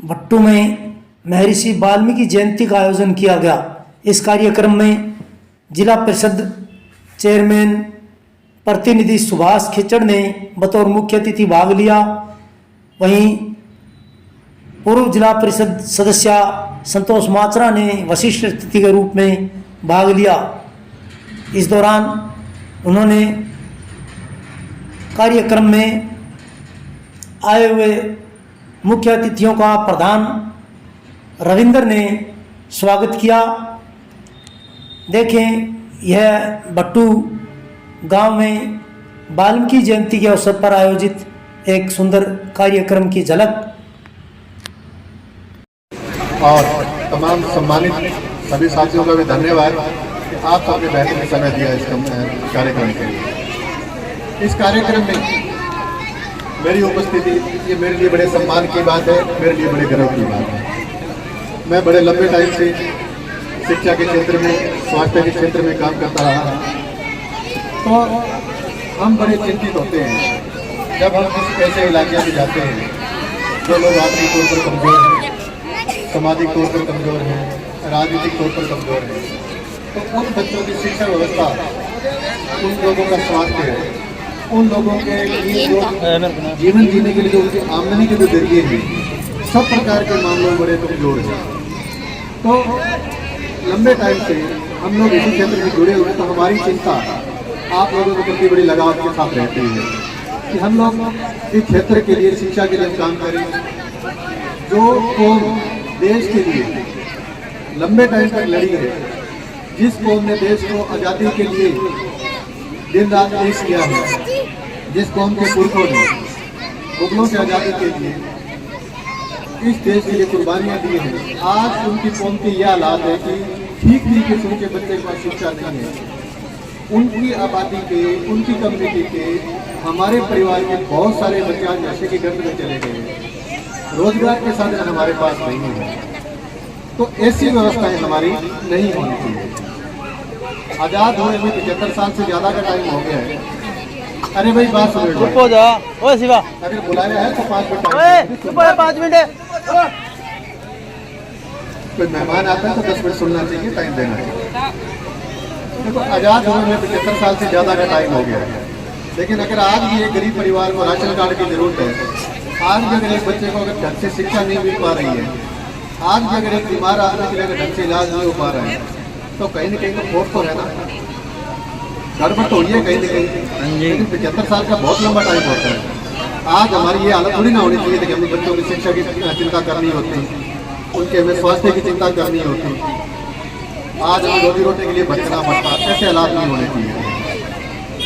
भट्टू में महर्षि वाल्मीकि जयंती का आयोजन किया गया। इस कार्यक्रम में जिला परिषद चेयरमैन प्रतिनिधि सुभाष खिचड़ ने बतौर मुख्य अतिथि भाग लिया। वहीं पूर्व जिला परिषद सदस्य संतोष माचरा ने विशिष्ट अतिथि के रूप में भाग लिया। इस दौरान उन्होंने कार्यक्रम में आए हुए मुख्य अतिथियों का प्रधान रविंद्र ने स्वागत किया। देखें, यह भट्टू गांव में वाल्मीकि जयंती के अवसर पर आयोजित एक सुंदर कार्यक्रम की झलक। और तमाम सम्मानित सभी साथियों का भी धन्यवाद कि आप सबने बेहतरीन समय दिया इस कार्यक्रम के लिए। इस कार्यक्रम में मेरी उपस्थिति ये मेरे लिए बड़े सम्मान की बात है, मेरे लिए बड़े गर्व की बात है। मैं बड़े लंबे टाइम से शिक्षा के क्षेत्र में, स्वास्थ्य के क्षेत्र में काम करता रहा, तो हम बड़े चिंतित होते हैं जब हम किसी ऐसे इलाके में जाते हैं जो लोग आर्थिक तौर पर कमज़ोर हैं, सामाजिक तौर पर कमज़ोर हैं, राजनीतिक तौर पर कमज़ोर हैं, तो उन बच्चों की शिक्षा व्यवस्था, उन लोगों का स्वास्थ्य है, उन लोगों के लिए जो जीवन जीने के लिए जो उनकी आमदनी के जो जरिए हैं, सब प्रकार के मामलों में बड़े कमजोर हैं। तो लंबे टाइम से हम लोग इसी क्षेत्र में जुड़े हुए, तो हमारी चिंता आप लोगों के प्रति बड़ी लगाव के साथ रहती है कि हम लोग इस क्षेत्र के लिए, शिक्षा के लिए काम करें। जो कौम देश के लिए लंबे टाइम तक लड़ी है, जिस कौम ने देश को आज़ादी के लिए दिन रात पेश किया है, जिस कौम के पुरखों ने मुगलों से आज़ादी के लिए इस देश के लिए कुर्बानियाँ दी हैं, आज उनकी कौम की यह हालात है कि ठीक तरीके से उनके बच्चे के पास शिक्षा नहीं है। उनकी आबादी के, उनकी कम्युनिटी के, हमारे परिवार के बहुत सारे बच्चे आज नशे की गर्द में चले गए हैं। रोजगार के साधन हमारे पास नहीं है, तो ऐसी व्यवस्थाएं हमारी नहीं होनी चाहिए। आज़ाद होने में 75 साल से ज़्यादा का टाइम हो गया है। अरे भाई बात सुन लो, शिवा अगर बुलाया है तो 5 मिनट, कोई मेहमान आता है तो 10 मिनट सुनना चाहिए, टाइम देना चाहिए। देखो, आज़ाद होने में 75 साल से ज़्यादा का टाइम हो गया है, लेकिन अगर आज भी एक गरीब परिवार को राशन कार्ड की जरूरत है, आज भी अगर एक बच्चे को अगर ढंग से शिक्षा नहीं मिल पा रही है, आज भी अगर एक बीमार आदमी के लिए अगर ढंग से इलाज नहीं हो पा रहा है, तो कहीं ना कहीं तो खोट तो है ना, गड़बड़ तो हुई है कहीं ना कहीं। लेकिन 75 साल का बहुत लंबा टाइम होता है। आज हमारी ये हालत थोड़ी ना होनी चाहिए कि हमें बच्चों की शिक्षा की चिंता करनी होती, उनके हमें स्वास्थ्य की चिंता करनी होती, आज हमें रोजी रोटी के लिए भटकना पड़ता, ऐसे हालात नहीं होने चाहिए।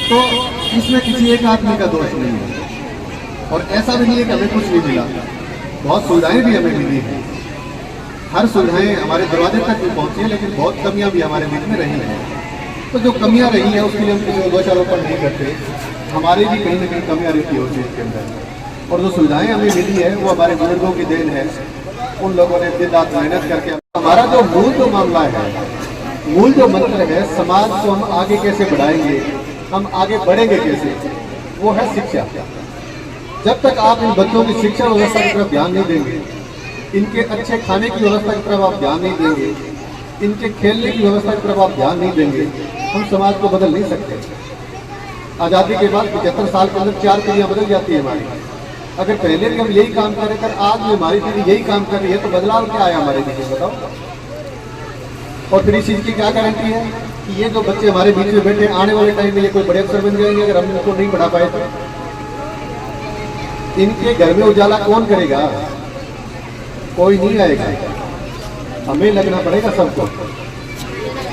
तो इसमें किसी एक आदमी का दोष नहीं है, और ऐसा भी नहीं है कि हमें कुछ नहीं मिला। बहुत सुविधाएँ भी हमें मिली हैं, हर सुविधाएं हमारे दरवाजे तक भी पहुँची है, लेकिन बहुत कमियां भी हमारे बीच में रही हैं। तो जो कमियां रही हैं उसके लिए हम किसी को दोषारोपण नहीं करते, हमारी भी कहीं ना कहीं कमियां रहती है उस चीज़ के अंदर। और जो सुविधाएं हमें मिली है वो हमारे बुजुर्गों की देन है, उन लोगों ने दिन रात मेहनत करके। हमारा जो मूल जो मामला है, मूल जो मंत्र है, समाज को हम आगे कैसे बढ़ाएंगे, हम आगे बढ़ेंगे कैसे, वो है शिक्षा। जब तक आप इन बच्चों की शिक्षा व्यवस्था की तरफ ध्यान नहीं देंगे, इनके अच्छे खाने की व्यवस्था की तरफ आप ध्यान नहीं देंगे, इनके खेलने की व्यवस्था की तरफ आप ध्यान नहीं देंगे, हम समाज को बदल नहीं सकते। आज़ादी के बाद 75 साल के अंदर 4 पीढ़ियाँ बदल जाती है हमारी। अगर पहले भी हम यही काम कर रहे थे, आज भी हमारी पीढ़ी यही काम कर रही है, तो बदलाव क्या आया हमारे बीच में, बताओ। और फिर इस चीज़ की क्या गारंटी है कि ये जो बच्चे हमारे बीच में बैठे, आने वाले टाइम में ये कोई बड़े अफसर बन जाएंगे अगर हम इनको नहीं पढ़ा पाए तो? इनके घर में उजाला कौन करेगा? कोई नहीं आएगा, हमें लगना पड़ेगा सबको।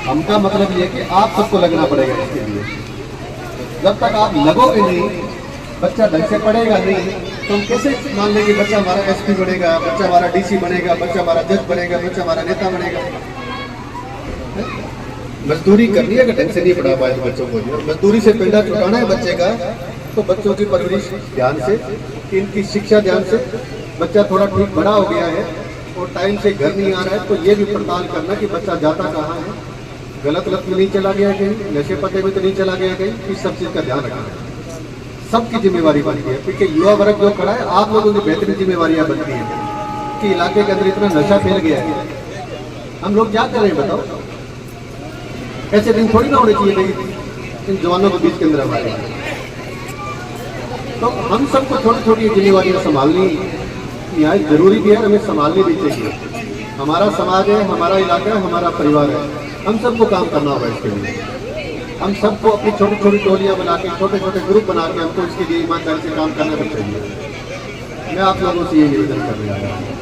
हमका मतलब ये कि आप सबको लगना पड़ेगा इसके लिए। जब तक आप लगोगे नहीं, बच्चा ढंग से पढ़ेगा नहीं, तो हम कैसे मान लेंगे बच्चा हमारा एसपी बनेगा, बच्चा हमारा डीसी बनेगा, बच्चा हमारा जज बनेगा, बच्चा हमारा नेता बनेगा? मजदूरी करनी है अगर ढंग से नहीं पढ़ा पाए बच्चों को, मजदूरी से पेड़ा छुटाना है बच्चे का, तो बच्चों की परवरिश ध्यान से, इनकी शिक्षा ध्यान से। बच्चा थोड़ा ठीक बड़ा हो गया है और टाइम से घर नहीं आ रहा है, तो ये भी पड़ताल करना कि बच्चा जाता कहाँ है, गलत लत में नहीं चला गया कहीं, नशे पते में तो नहीं चला गया कहीं, इस सब चीज़ का ध्यान रखना है। सबकी जिम्मेवारी बनती है। पीछे युवा वर्ग जो खड़ा है, आप लोगों की बेहतरीन जिम्मेवारियां बनती है कि इलाके के अंदर इतना नशा फैल गया है, हम लोग क्या कर रहे हैं बताओ? ऐसे दिन थोड़ी ना होने चाहिए भाई इन जवानों के बीच के अंदर हमारे। तो हम सबको छोटी छोटी जिम्मेवारियां संभालनी निहायत जरूरी भी है, हमें संभालनी भी चाहिए। हमारा समाज है, हमारा इलाका है, हमारा परिवार है, हम सबको काम करना होगा इसके लिए। हम सबको अपनी छोटी छोटी टोलियां बना के, छोटे छोटे ग्रुप बना के हमको इसके लिए ईमानदारी से काम करना भी चाहिए। मैं आप लोगों से ये निवेदन कर रहा हूँ।